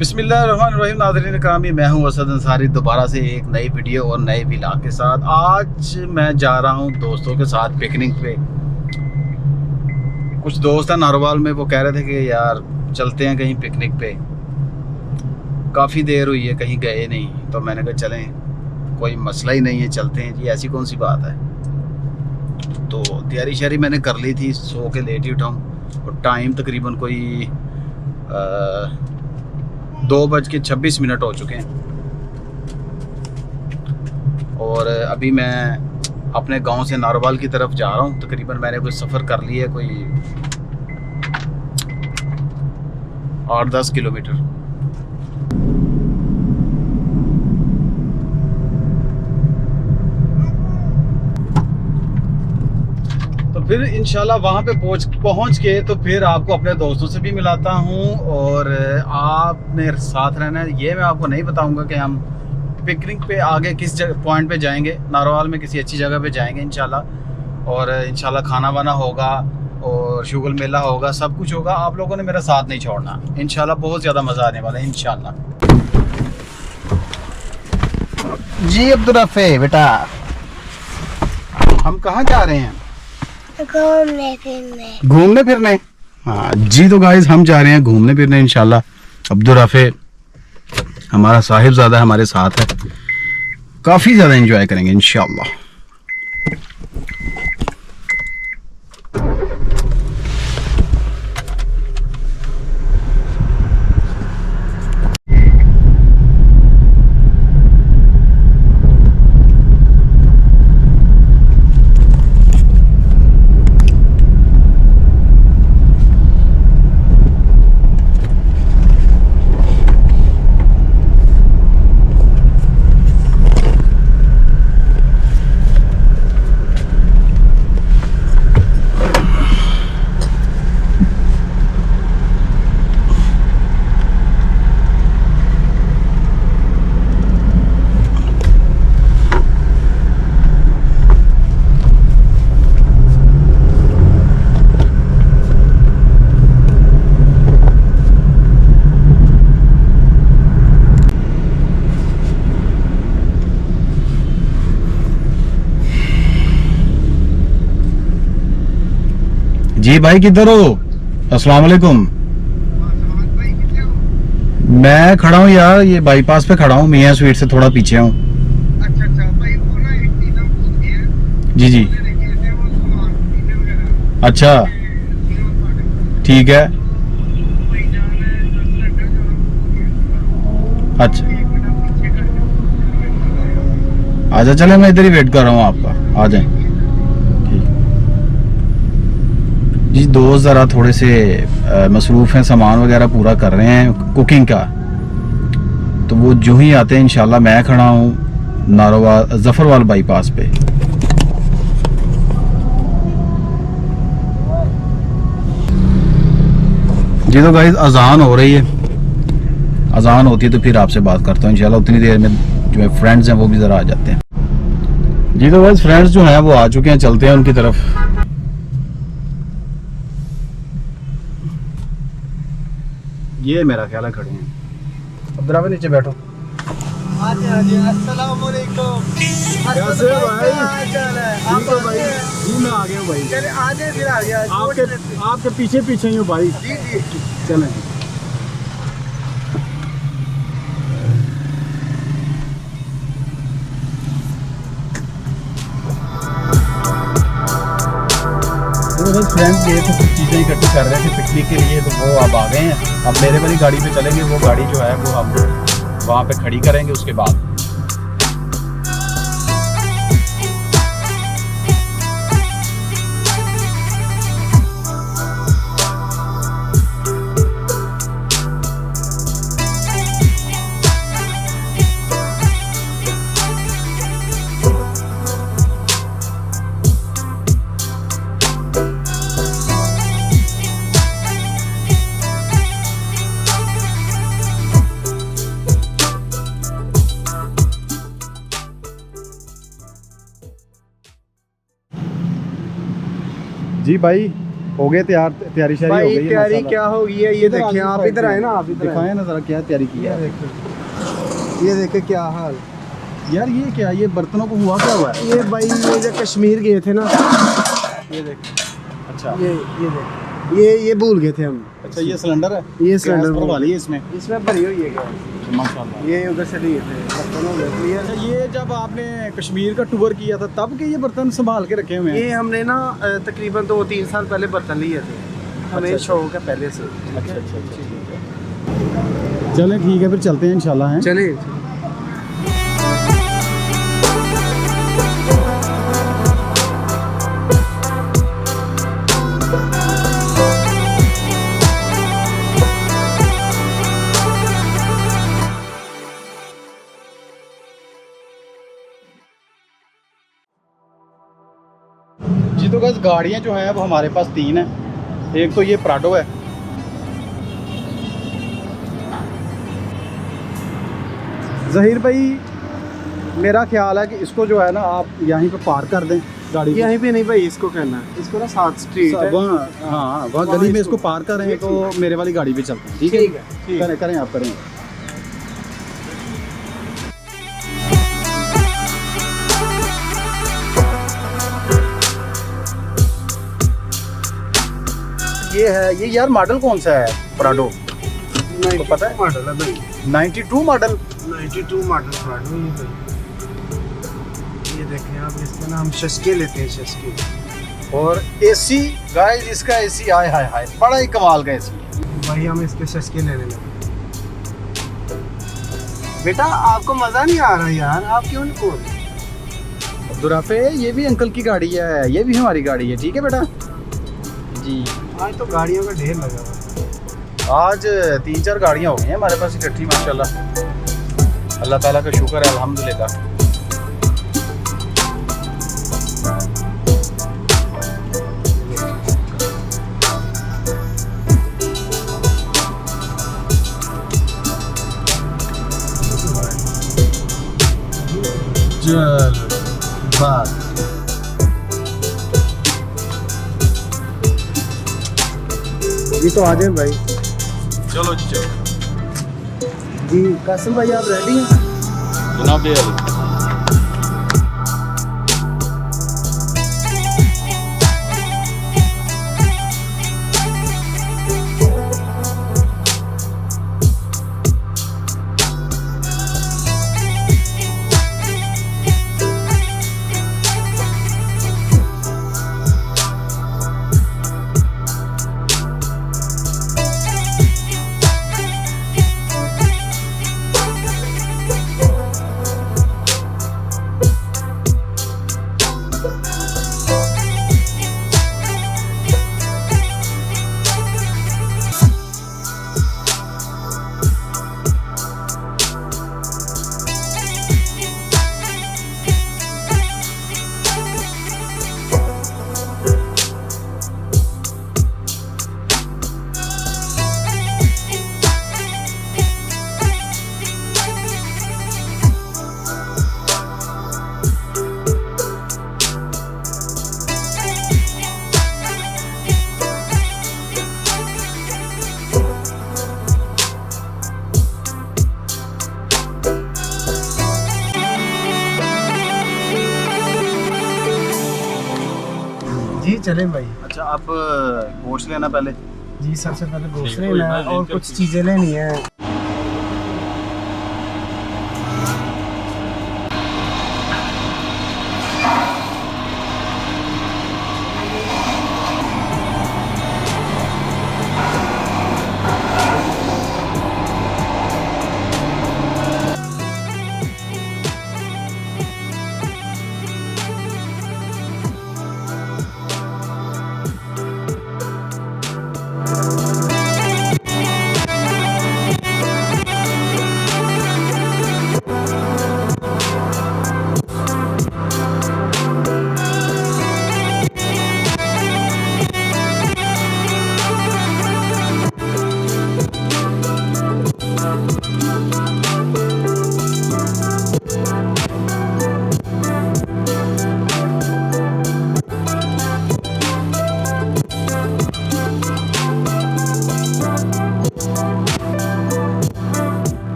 बिस्मिल्लाहिर्रहमानिर्रहीम। नाज़रीन करामी, मैं हूं असद अंसारी, दोबारा से एक नई वीडियो और नए व्लॉग के साथ। आज मैं जा रहा हूं दोस्तों के साथ पिकनिक पे। कुछ दोस्त हैं नारोवाल में, वो कह रहे थे कि यार चलते हैं कहीं पिकनिक पे। काफ़ी देर हुई है कहीं गए नहीं, तो मैंने कहा चलें, कोई मसला ही नहीं है, चलते हैं जी, ऐसी कौन सी बात है। तो तैयारी शयारी मैंने कर ली थी, सो के लेट ही उठाऊँ और टाइम तकरीबन कोई 2:26 हो चुके हैं। और अभी मैं अपने गांव से नारोवाल की तरफ जा रहा हूं। तकरीबन मैंने कोई सफ़र कर लिया है, कोई 8-10 किलोमीटर। तो फिर इंशाल्लाह वहाँ पे पहुँच के तो फिर आपको अपने दोस्तों से भी मिलाता हूँ और आप मेरे साथ रहना है। ये मैं आपको नहीं बताऊँगा कि हम पिकनिक पे आगे किस पॉइंट पे जाएंगे। नारोवाल में किसी अच्छी जगह पे जाएंगे इंशाल्लाह, और इंशाल्लाह खाना वाना होगा और शुगल मेला होगा, सब कुछ होगा। आप लोगों ने मेरा साथ नहीं छोड़ना इंशाल्लाह, बहुत ज़्यादा मज़ा आने वाला है इंशाल्लाह। जी अब्दुर्रफ़े बेटा, हम कहाँ जा रहे हैं? घूमने फिरने। हाँ जी, तो गाइस हम जा रहे हैं घूमने फिरने इंशाल्लाह। अब्दुर्रफ़े हमारा साहिबजादा हमारे साथ है, काफ़ी ज़्यादा एंजॉय करेंगे इंशाल्लाह। जी भाई किधर हो? अस्सलाम वालेकुम। मैं खड़ा हूँ यार, ये बाईपास पे खड़ा हूँ, मियाँ स्वीट से थोड़ा पीछे हूँ। अच्छा भाई, वो ना एक चीज़ हम पूछ रहे हैं। जी जी, अच्छा ठीक है। अच्छा आजा, चले मैं इधर ही वेट कर रहा हूँ आपका, आ जाए। जी दोस्त ज़रा थोड़े से मसरूफ़ हैं, सामान वगैरह पूरा कर रहे हैं कुकिंग का, तो वो जो ही आते हैं इंशाल्लाह। मैं खड़ा हूँ नारोवाल ज़फ़रवाल बाईपास पे। जी तो गाइस अज़ान हो रही है, अज़ान होती है तो फिर आपसे बात करता हूँ इंशाल्लाह। उतनी देर में जो है फ्रेंड्स हैं वो भी ज़रा आ जाते हैं। जी तो गाइस फ्रेंड्स जो हैं वो आ चुके हैं, चलते हैं उनकी तरफ। ये मेरा ख्याल है खड़े हैं। अब्दुर्रफ़े नीचे बैठो। अस्सलाम वालेकुम। कैसे हो भाई? आप भाई जी मैं आ गया हूँ भाई। चले आगे फिर आ गया। आपके पीछे पीछे ही हूँ भाई। जी जी चलें। तो बस फ्रेंड्स ये तो कुछ चीज़ें इकट्ठी कर रहे थे पिकनिक के लिए, तो वो अब आ गए हैं। अब मेरे वाली गाड़ी पे चलेंगे, वो गाड़ी जो है वो हम वहाँ पे खड़ी करेंगे उसके बाद। जी भाई हो गए तैयार, तैयारी शायरी हो भाई गई है तैयारी माशाल्लाह। क्या होगी है, ये इधर देखिए आगे आप साइड इधर में। आए ना, आप इधर दिखाएं आए। ना जरा क्या तैयारी की ये है। देखिए, ये देखिए क्या हाल। यार ये क्या, ये बर्तनों को हुआ क्या हुआ है? ये भाई ये जब कश्मीर गए थे ना, ये देखिए, अच्छा ये देखिए, ये भूल गए थे हम। अच्छा, ये सिलेंडर है, ये गैस सिलेंडर भरवा ली है इसमें। इसमें भरी हुई है गैस। माशाल्लाह। ये उधर से लिए थे बर्तन हो गए क्लियर। अच्छा, ये जब आपने कश्मीर का टूर किया था तब के ये बर्तन संभाल के रखे हुए हैं? ये हमने ना तकरीबन 2-3 साल पहले बर्तन लिए थे, हमें अच्छा। शौक है पहले से। अच्छा अच्छा अच्छा, चलें ठीक है, फिर चलते हैं इंशाल्लाह हैं। चलिए। जी तो बस गाड़ियाँ जो हैं वो हमारे पास 3 हैं। एक तो ये प्राडो है, ज़हीर भाई मेरा ख्याल है कि इसको जो है ना आप यहीं पे पार्क कर दें गाड़ी को। यहीं पे नहीं भाई, इसको करना है, इसको ना 7 स्ट्रीट है। वहाँ, हाँ वहाँ वहाँ गली में इसको- इसको पार्क करें तो मेरे वाली गाड़ी पे चलते हैं। ठीक ठीक है, है, ठीक है। करें करें आप करें। ये है, ये यार मॉडल कौन सा है प्राडो? तो पता है? मॉडल है भाई, 92 मॉडल। 92 मॉडल प्राडो ये भाई। ये देखें आप, इसका नाम शस्के लेते हैं, शस्के। और एसी गाइस, इसका एसी आय हाय हाय, बड़ा ही कमाल का एसी है। भाई हम इसके शस्के लेने लगे। बेटा आपको मज़ा नहीं आ रहा यार, आप क्यों नहीं बोल रहे? अब्दुर्राफे, ये भी अंकल की गाड़ी है, ये भी हमारी गाड़ी है, ठीक है बेटा जी। आज तो गाड़ियों का ढेर लगा हुआ है। आज 3-4 गाड़ियाँ हो गई हैं हमारे पास इकट्ठी माशाल्लाह। अल्लाह ताला का शुक्र है, अल्हम्दुलिल्लाह। चल बात ये तो आ जाए भाई। चलो चलो जी कासिम भाई, आप रेडी हैं? जनाब अली। जी चलें भाई। अच्छा, आप गोश्त लेना पहले। जी सबसे पहले गोश्त ठीक है, लेना है कोई और बात कुछ चीज़ें लेनी है।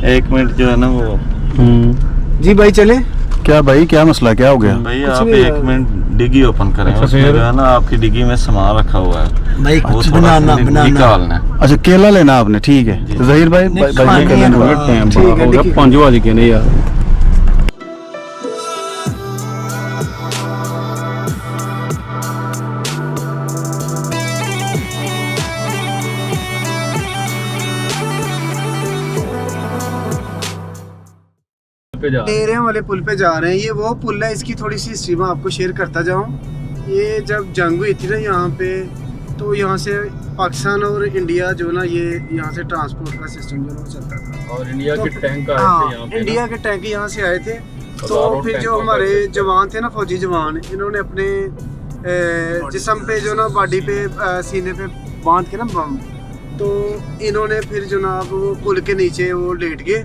एक मिनट जो है ना वो जी भाई चले। क्या भाई, क्या मसला, क्या हो गया? भाई कुछ आप नहीं एक मिनट डिग्गी ओपन करें। अच्छा, उसमें फिर? जो है ना आपकी डिग्गी में सामान रखा हुआ है, भाई वो कुछ थोड़ा सा बनाना निकालना है। अच्छा, केला लेना आपने, ठीक है। जहीर भाई, नहीं, भाई खाने केला हैं, निकालो। हाँ, टाइम ठीक है, हो गया देखिए। 5 बज गए नहीं यार। टेरे वाले पुल पे जा रहे हैं। ये वो पुल है, इसकी थोड़ी सी हिस्ट्री मैं आपको शेयर करता जाऊँ। ये जब जंग हुई थी ना यहाँ पे, तो यहाँ से पाकिस्तान और इंडिया जो ना, ये यहाँ से ट्रांसपोर्ट का सिस्टम जो ना वो चलता था। और इंडिया तो के टैंक आए थे हाँ, यहाँ पे। इंडिया के टैंक यहाँ से आए थे। तो हजारों फिर टैंक जो आए हमारे थे। जवान थे ना, फौजी जवान, इन्होंने अपने जिस्म पे जो ना, बॉडी पे, सीने पे बांध के ना बम, तो इन्होंने फिर जनाब वो पुल के नीचे वो लेट गए।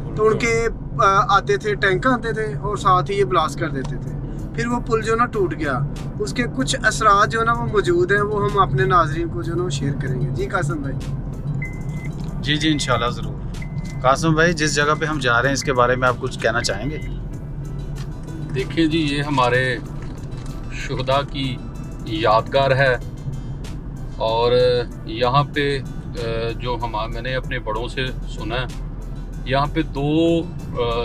तो उनके आते थे, टैंक आते थे और साथ ही ये ब्लास्ट कर देते थे। फिर वो पुल जो ना टूट गया। उसके कुछ असरात जो ना वो मौजूद हैं, वो हम अपने नाजरीन को जो ना वो शेयर करेंगे। जी कासिम भाई। जी जी, इंशाल्लाह ज़रूर। कासिम भाई, जिस जगह पे हम जा रहे हैं इसके बारे में आप कुछ कहना चाहेंगे? देखिए जी, ये हमारे शुहदा की यादगार है। और यहाँ पे जो मैंने अपने बड़ों से सुना है, यहाँ पे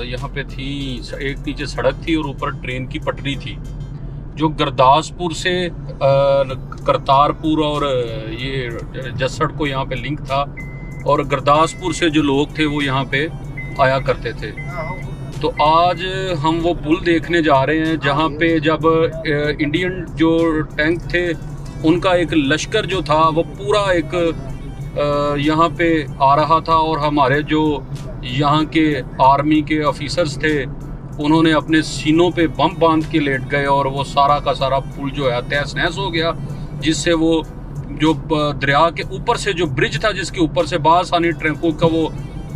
यहाँ पे थी, एक नीचे सड़क थी और ऊपर ट्रेन की पटरी थी, जो गुरदासपुर से करतारपुर और ये जसड़ को यहाँ पे लिंक था। और गुरदासपुर से जो लोग थे वो यहाँ पे आया करते थे। तो आज हम वो पुल देखने जा रहे हैं जहाँ पे जब इंडियन जो टैंक थे उनका एक लश्कर जो था वो पूरा एक यहाँ पे आ रहा था। और हमारे जो यहाँ के आर्मी के ऑफिसर्स थे उन्होंने अपने सीनों पे बम बांध के लेट गए और वो सारा का सारा पुल जो है तहस नहस हो गया। जिससे वो जो दरिया के ऊपर से जो ब्रिज था, जिसके ऊपर से बासानी ट्रकों का वो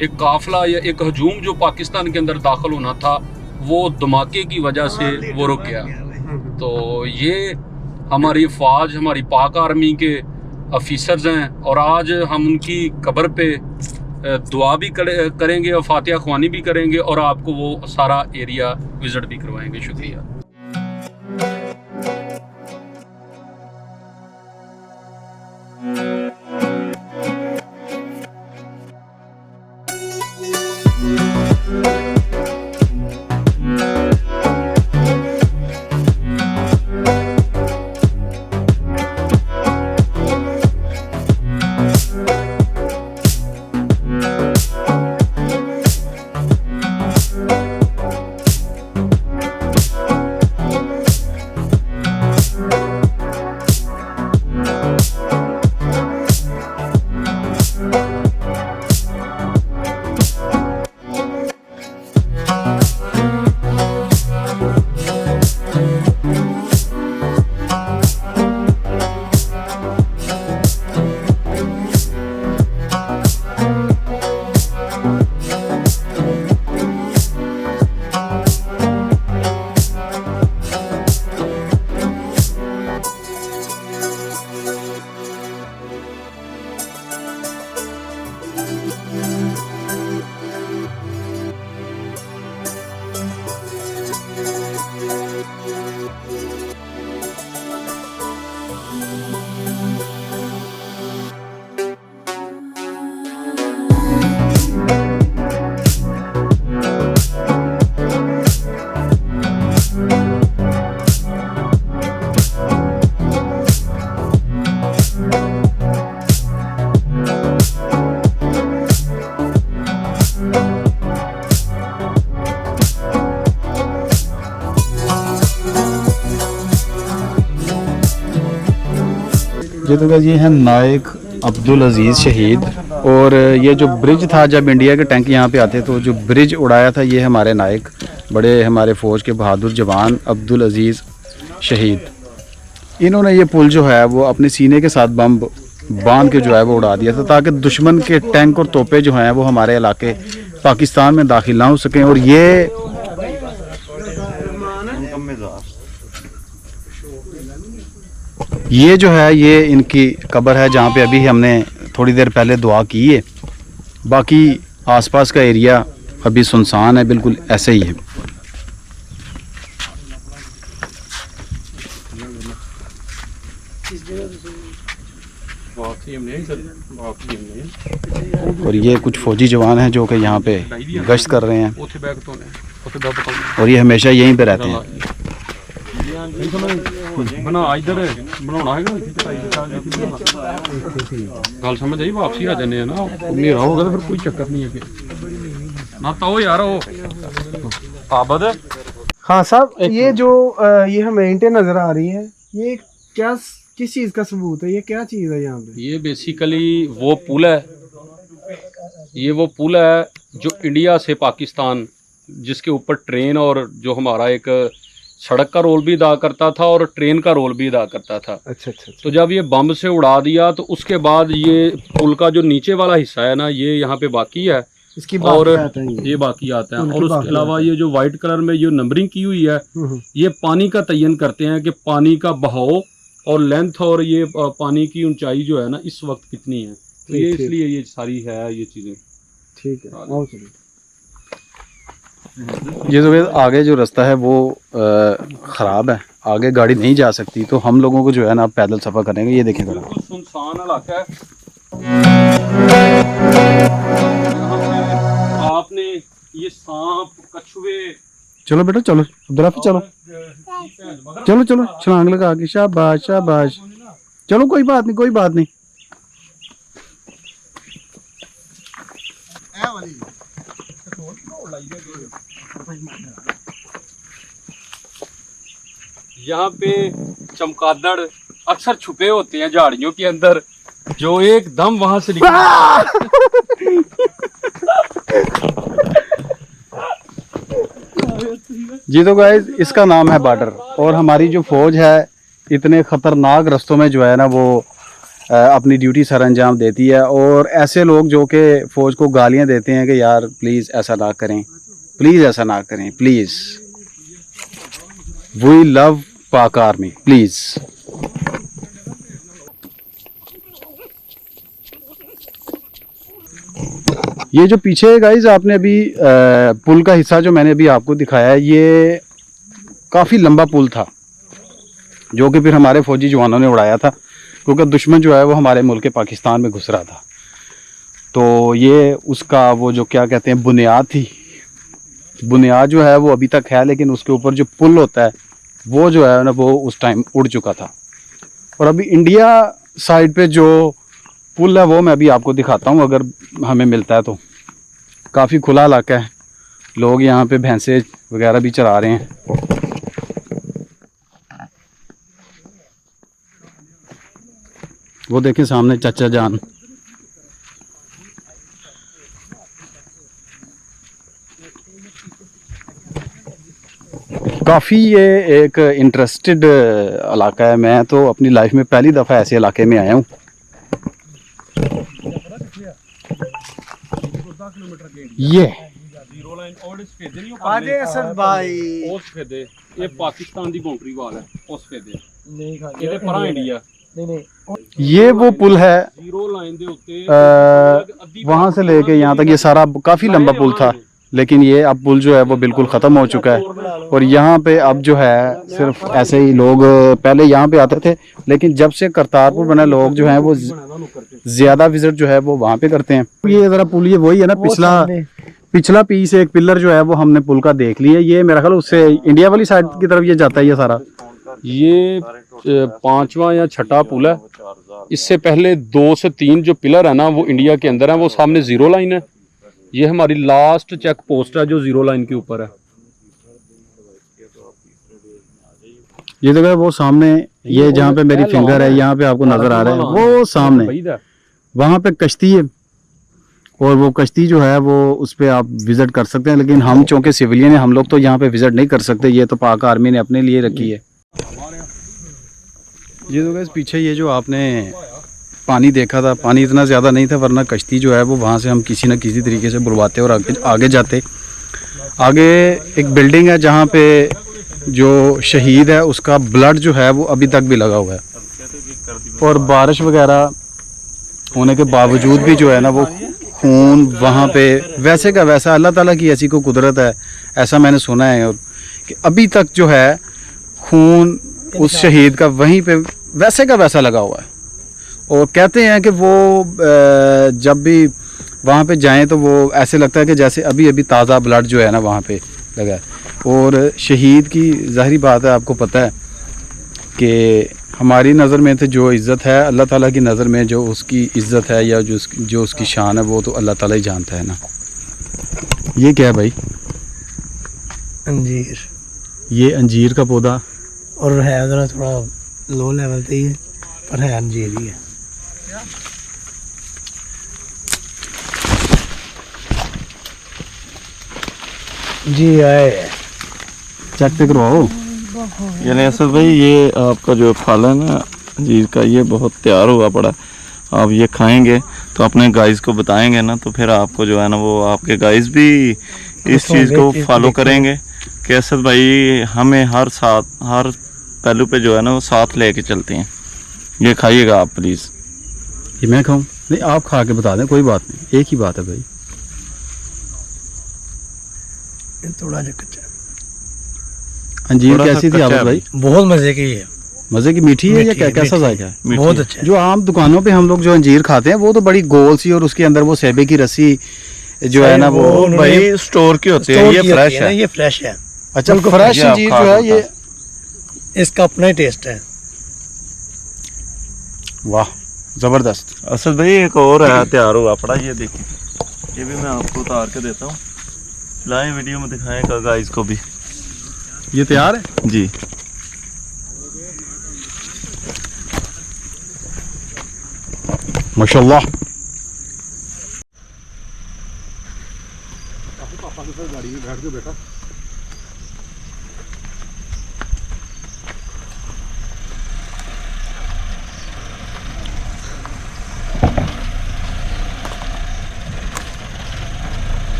एक काफिला या एक हजूम जो पाकिस्तान के अंदर दाखिल होना था, वो धमाके की वजह से वो रुक गया। तो ये हमारी फ़ौज, हमारी पाक आर्मी के ऑफिसर्स हैं और आज हम उनकी कब्र पे दुआ भी करेंगे और फातिहा ख्वानी भी करेंगे और आपको वो सारा एरिया विज़िट भी करवाएंगे। शुक्रिया। ये तो ये है नायक अब्दुल अजीज़ शहीद। और ये जो ब्रिज था, जब इंडिया के टैंक यहाँ पे आते तो जो ब्रिज उड़ाया था, ये हमारे नायक, बड़े हमारे फ़ौज के बहादुर जवान अब्दुल अजीज़ शहीद। इन्होंने ये पुल जो है वो अपने सीने के साथ बम बांध के जो है वो उड़ा दिया था, ताकि दुश्मन के टैंक और तोपे जो हैं वो हमारे इलाके पाकिस्तान में दाखिल ना हो सकें। और ये जो है ये इनकी कब्र है, जहाँ पे अभी हमने थोड़ी देर पहले दुआ की है। बाकी आसपास का एरिया अभी सुनसान है, बिल्कुल ऐसे ही है। और ये कुछ फौजी जवान हैं जो कि यहाँ पे गश्त कर रहे हैं और ये हमेशा यहीं पे रहते हैं। बना इधर बनाना है गल समझ आई, वापसी आ जाने ना, मेरा होगा तो फिर कोई चक्कर नहीं है ना। तो यार वो आबद हाँ साहब, ये जो ये हमें ईंटें नजर आ रही है, ये क्या, किस चीज का सबूत है? ये क्या चीज है यहाँ पे? ये बेसिकली वो पुल है, ये वो पुल है जो इंडिया से पाकिस्तान, जिसके ऊपर ट्रेन और जो हमारा एक सड़क का रोल भी अदा करता था और ट्रेन का रोल भी अदा करता था। अच्छा। तो जब ये बम से उड़ा दिया तो उसके बाद ये पुल का जो नीचे वाला हिस्सा है ना, ये यहाँ पे बाकी है, इसकी और आता है ये बाकी आता है। उनकी और उसके बाकी अलावा ये जो वाइट कलर में जो नंबरिंग की हुई है, ये पानी का तयन करते हैं कि पानी का बहाव और लेंथ और ये पानी की ऊंचाई जो है ना इस वक्त कितनी है। तो ये इसलिए ये सारी है ये चीज़ें। ठीक है। ये तो आगे जो रास्ता है वो ख़राब है, आगे गाड़ी नहीं जा सकती, तो हम लोगों को जो है ना पैदल सफ़र करेंगे। ये देखें जरा, बिल्कुल सुनसान इलाका है। आपने ये सांप, कछुए, चलो बेटा चलो अब्दुल्लाफी चलो चलो चलो, छलांग लगा के, शाबाश शाबाश, चलो कोई बात नहीं कोई बात नहीं। यहाँ पे चमगादड़ अक्सर छुपे होते हैं झाड़ियों के अंदर, जो एकदम वहां से निकल जी। तो गाइस इसका नाम है बॉर्डर, और हमारी जो फौज है इतने ख़तरनाक रास्तों में जो है ना वो अपनी ड्यूटी सर अंजाम देती है। और ऐसे लोग जो कि फ़ौज को गालियां देते हैं कि यार प्लीज़ ऐसा ना करें, प्लीज़ ऐसा ना करें, प्लीज़, वी लव पाक आर्मी, प्लीज़। ये जो पीछे गाइज आपने अभी पुल का हिस्सा जो मैंने अभी आपको दिखाया है, ये काफ़ी लंबा पुल था जो कि फिर हमारे फौजी जवानों ने उड़ाया था, क्योंकि दुश्मन जो है वो हमारे मुल्क पाकिस्तान में घुस रहा था। तो ये उसका वो जो क्या कहते हैं बुनियाद थी, बुनियाद जो है वो अभी तक है, लेकिन उसके ऊपर जो पुल होता है वो जो है ना वो उस टाइम उड़ चुका था। और अभी इंडिया साइड पे जो पुल है वो मैं अभी आपको दिखाता हूँ अगर हमें मिलता है तो। काफ़ी खुला इलाका है, लोग यहाँ पे भैंसे वगैरह भी चरा रहे हैं। वो देखें सामने चाचा जान। काफ़ी ये एक इंटरेस्टेड इलाका है। मैं तो अपनी लाइफ में पहली दफ़ा ऐसे इलाके में आया हूँ। ये असद भाई ये पाकिस्तान दी बाउंड्री वाल है, उस फेदे ਇਹਦੇ ਪਰਾਂ इंडिया ये वो पुल है, जीरो लाइन दे उत्ते वहाँ से लेके यहाँ तक ये सारा काफ़ी लंबा पुल था, लेकिन ये अब पुल जो है वो बिल्कुल ख़त्म हो चुका है। और यहाँ पे अब जो है सिर्फ ऐसे ही लोग पहले यहाँ पे आते थे, लेकिन जब से करतारपुर बना लोग जो हैं वो ज़्यादा विजिट जो है वो वहाँ पे करते हैं। ये ज़रा पुल ये वही है ना, पिछला पीस एक पिलर जो है वो हमने पुल का देख लिया। ये मेरा ख्याल उससे इंडिया वाली साइड की तरफ ये जाता है ये सारा। ये 5वां या 6ठा पुल है। इससे पहले 2 से 3 जो पिलर है ना वो इंडिया के अंदर है, वो सामने जीरो लाइन है। ये हमारी लास्ट चेक पोस्ट है जो जीरो लाइन के ऊपर है। ये देखो वो सामने, ये जहाँ पे मेरी फिंगर है यहाँ पे आपको नजर आ रहा है वो सामने, वहाँ पे कश्ती है और वो कश्ती जो है वो उस पर आप विजिट कर सकते हैं। लेकिन हम चूँकि सिविलियन हैं हम लोग तो यहाँ पे विजिट नहीं कर सकते, ये तो पाक आर्मी ने अपने लिए रखी है। ये तो गाइस पीछे ये जो आपने पानी देखा था, पानी इतना ज़्यादा नहीं था, वरना कश्ती जो है वो वहाँ से हम किसी न किसी तरीके से बुलवाते और आगे जाते। आगे एक बिल्डिंग है जहाँ पे जो शहीद है उसका ब्लड जो है वो अभी तक भी लगा हुआ है, और बारिश वगैरह होने के बावजूद भी जो है ना वो खून वहाँ पे वैसे का वैसा, अल्लाह ताला की ऐसी कोई कुदरत है, ऐसा मैंने सुना है। और कि अभी तक जो है खून उस शहीद का वहीं पे वैसे का वैसा लगा हुआ है। और कहते हैं कि वो जब भी वहाँ पे जाएं तो वो ऐसे लगता है कि जैसे अभी अभी ताज़ा ब्लड जो है ना वहाँ पे लगा है। और शहीद की ज़ाहिरी बात है, आपको पता है कि हमारी नज़र में तो जो इज़्ज़त है, अल्लाह ताला की नज़र में जो उसकी इज़्ज़त है या जो उसकी शान है, वो तो अल्लाह ताला ही जानता है ना। ये क्या है भाई? अंजीर। ये अंजीर का पौधा, और है ज़रा थोड़ा लो लेवल पे ही है, पर है अंजीर ही है। जी आए चेक पे करवाओ। यानी असद भाई ये आपका जो फल है ना अंजीर का, ये बहुत तैयार हुआ पड़ा है। आप ये खाएंगे तो अपने गाइस को बताएंगे ना, तो फिर आपको जो है ना वो आपके गाइस भी इस चीज़ को फॉलो करेंगे कि असद भाई हमें हर पहलू पे जो है ना वो साथ लेके चलते हैं। ये खाइएगा आप प्लीज़। ये मैं खाऊं? नहीं, आप खा के बता दें, कोई बात नहीं, एक ही बात है भाई। थोड़ा जो कच्चा, अंजीर थोड़ा सा कैसी थी कच्चा आप है भाई? बहुत मजे की है। मज़े की मीठी है या मीठी क्या, है, कैसा मीठी जायका है? मीठी बहुत है। अच्छा है। जो आम दुकानों पे हम लोग जो अंजीर खाते हैं वो तो बड़ी गोल सी, और उसके अंदर वो सेबे की रस्सी जो है ना वो उन्होंने भाई स्टोर की होती है, स्टोर ये की होती फ्रेश ना, है। ये फ्रेश है। अच्छा, बिल्कुल फ्रेश ये आप अंजीर खा जो है सकते ये, इसका अपना ही टेस्ट है। वाह ज़बरदस्त। असद भाई एक और है तैयार हुआ पड़ा, ये देखिए, ये भी मैं आपको उतार के देता हूँ। लाए वीडियो में दिखाएगा गाइस को भी। ये तैयार है जी माशाल्लाह।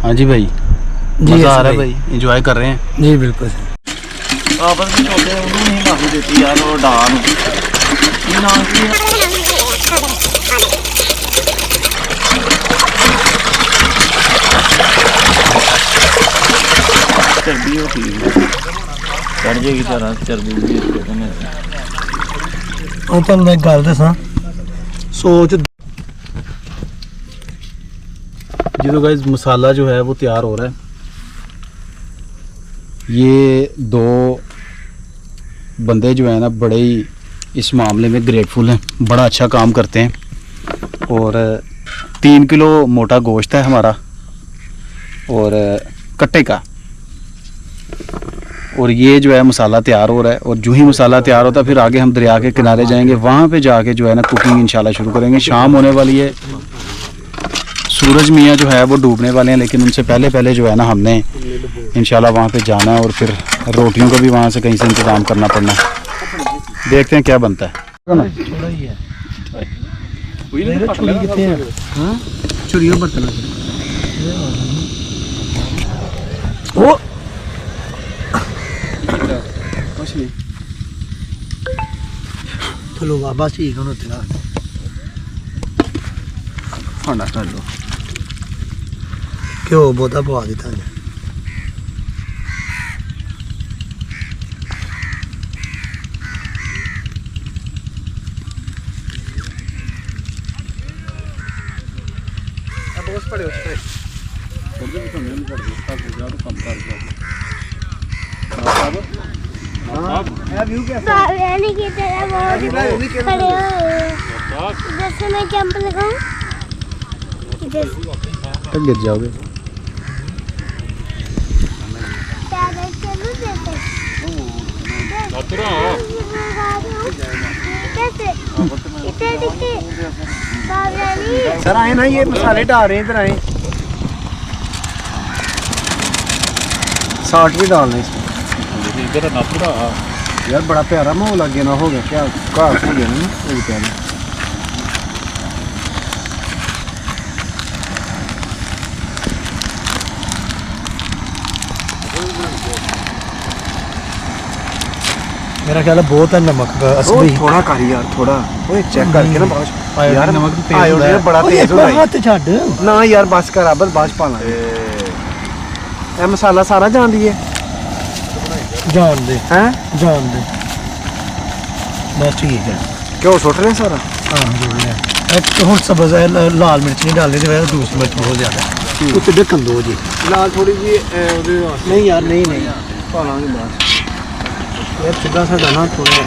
हाँ जी भाई, मज़ा आ रहा है भाई, एंजॉय कर रहे हैं। जी बिल्कुल। आपस में छोटे उन्होंने ही माफी देती यार, वो डान ये नाम की चर्बी होती है, चढ़ जाएगी तरह चर्बी भी इसके में। ਉਹ ਤੁਹਾਨੂੰ ਮੈਂ ਗੱਲ ਦੱਸਾਂ, सोच जी तो गाइस मसाला जो है वो तैयार हो रहा है। ये दो बंदे जो है ना बड़े ही इस मामले में ग्रेटफुल हैं, बड़ा अच्छा काम करते हैं। और 3 किलो मोटा गोश्त है हमारा, और कट्टे का। और ये जो है मसाला तैयार हो रहा है, और जो ही मसाला तैयार होता है फिर आगे हम दरिया के किनारे जाएंगे, वहाँ पे जाके जो है ना कुकिंग इंशाल्लाह शुरू करेंगे। शाम होने वाली है, सूरज मियाँ जो है वो डूबने वाले हैं, लेकिन उनसे पहले पहले जो है ना हमने इंशाल्लाह वहाँ पे जाना है, और फिर रोटियों का भी वहाँ से कहीं से इंतज़ाम करना पड़ना है। देखते हैं क्या बनता है। थोड़ा ही है। मेरे छुरी कितने हैं? हाँ छुरियों बर्तन ओ मछली चलो बाबा ठीक होना तेरा खाना कर लो। क्यों बहुता पवा देता है। बावली की तरह वो खड़े हो, जैसे मैं जंप लगाऊं तक गिर जाओगे। पैदल चलूं जैसे इधर देखिए बावली। सर आए ना, ये मसाले डाल रहे हैं, इधर आए। साल्ट भी डालना है इसमें। इधर ना पूरा यार बड़ा प्यारा माहौल लगे ना हो गया क्या घास हो गया ना वो प्यारा। मेरा ख्याल है बहुत है नमक का ओ, असली थोड़ा कर यार थोड़ा ओए चेक करके ना बाश यार नमक तो तेज आयोडीन होता है। बड़ा तेज हो रहा है हाथ छड़ ना यार बस कर अब बाश पाना ये मसाला सारा जान दिए जान दे हैं जान दे बस ठीक है। क्यों सुट रहे हैं सारा हाँ जोड़ लिया एक हम सब्ज है लाल मिर्च नहीं डालनी थी दूसरी मिर्च बहुत ज़्यादा उत्ते ढक्कन दो जी। लाल थोड़ी जी ਉਹਦੇ ਵਾਸਤੇ नहीं यार नहीं नहीं ਪਾਲਾਂਗੇ ਬਾਅਦ ਯਾਰ ਚੁੱਲਾ ਸਾਡਾ ਨਾ ਥੋੜਾ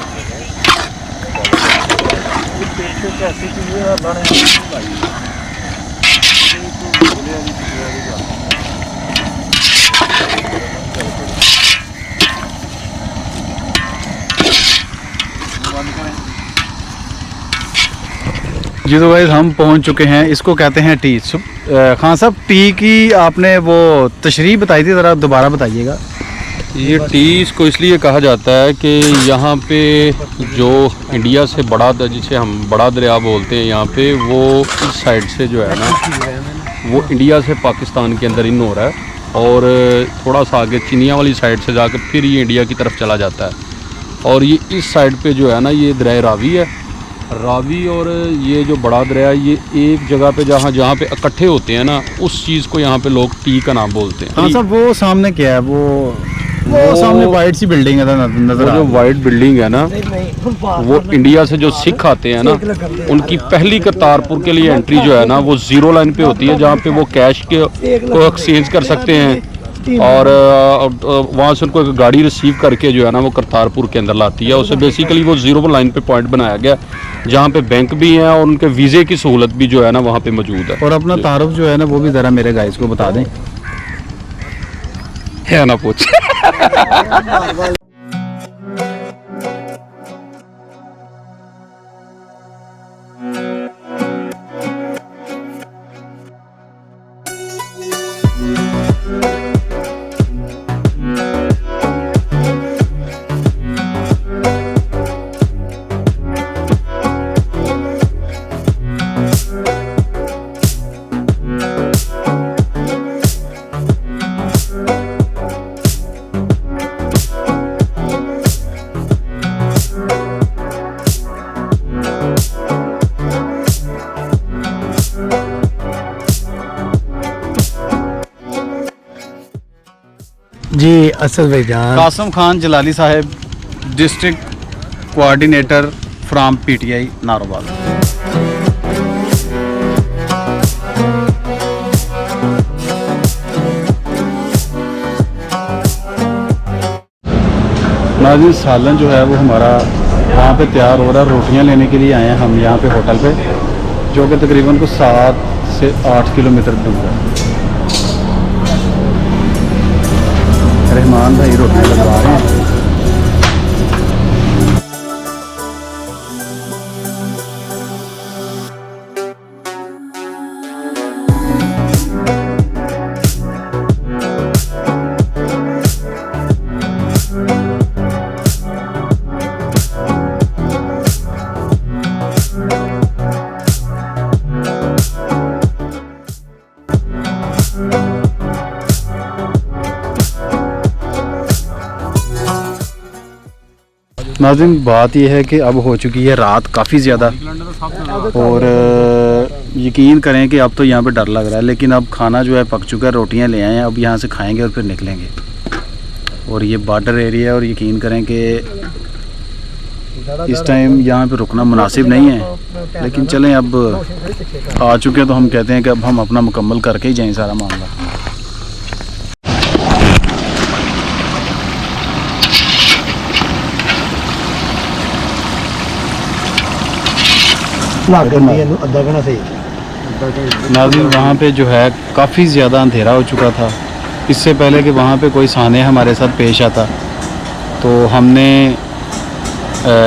जी तो गाइस हम पहुंच चुके हैं, इसको कहते हैं टी। खान साहब टी की आपने वो तशरीह बताई थी, ज़रा दोबारा बताइएगा। ये टी इसको इसलिए कहा जाता है कि यहाँ पे जो इंडिया से बड़ा जिसे हम बड़ा दरिया बोलते हैं यहाँ पे, वो इस साइड से जो है ना वो इंडिया से पाकिस्तान के अंदर इन हो रहा है और थोड़ा सा आगे चिनिया वाली साइड से जाकर फिर ये इंडिया की तरफ चला जाता है। और ये इस साइड पे जो है ना ये दरिया रावी है, रावी और ये जो बड़ा दरिया ये एक जगह पे जहाँ पे इकट्ठे होते हैं ना, उस चीज़ को यहाँ पे लोग टी का नाम बोलते हैं। हाँ साहब वो सामने क्या है, वो सामने वाइट सी बिल्डिंग है नजर वो आ जो रही है। वाइट बिल्डिंग है ना वो इंडिया से जो सिख आते हैं ना उनकी पहली करतारपुर के लिए एंट्री जो है ना वो जीरो लाइन पे होती है, जहाँ पे वो कैश को एक्सचेंज कर सकते हैं और वहाँ से उनको एक गाड़ी रिसीव करके जो है ना वो करतारपुर के अंदर लाती है। उसे बेसिकली वो जीरो लाइन पे पॉइंट बनाया गया जहाँ पे बैंक भी है और उनके वीज़े की सहूलत भी जो है ना वहाँ पे मौजूद है। और अपना तारुफ जो है ना वो भी ज़रा मेरे गाइस को बता दें। है ना पूछ जी असल भाईजान कासम खान जलाली साहब, district coordinator from PTI Narowal. नाज़रीन सालन जो है वो हमारा वहाँ पे तैयार हो रहा है, रोटियाँ लेने के लिए आए हैं हम यहाँ पे होटल पे, जो कि तकरीबन को 7 से 8 किलोमीटर दूर है। रहमान भाई रोटियाँ लगवा रहे हैं। नाज़रीन बात यह है कि अब हो चुकी है रात काफ़ी ज़्यादा, और यकीन करें कि अब तो यहाँ पे डर लग रहा है, लेकिन अब खाना जो है पक चुका है, रोटियाँ ले आए हैं, अब यहाँ से खाएंगे और फिर निकलेंगे। और ये बॉर्डर एरिया है और यकीन करें कि इस टाइम यहाँ पे रुकना मुनासिब नहीं है, लेकिन चलें अब आ चुके हैं तो हम कहते हैं कि अब हम अपना मुकम्मल करके ही जाएँ सारा मामला। अद्धा घंटा सही नाज़रीन वहाँ पे जो है काफ़ी ज़्यादा अंधेरा हो चुका था। इससे पहले कि वहाँ पे कोई साने हमारे साथ पेश आता, तो हमने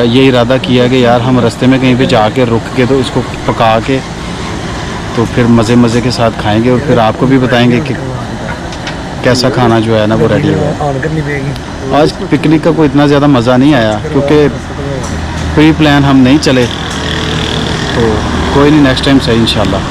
ये इरादा किया कि यार हम रास्ते में कहीं पे जाके रुक के तो इसको पका के तो फिर मज़े के साथ खाएंगे और फिर आपको भी बताएंगे कि कैसा खाना जो है ना वो रेडी हुआ है। ऑन करनी पड़ेगी। आज पिकनिक का कोई इतना ज़्यादा मज़ा नहीं आया क्योंकि प्री प्लान हम नहीं चले, तो कोई नहीं, नेक्स्ट टाइम सही इंशाल्लाह।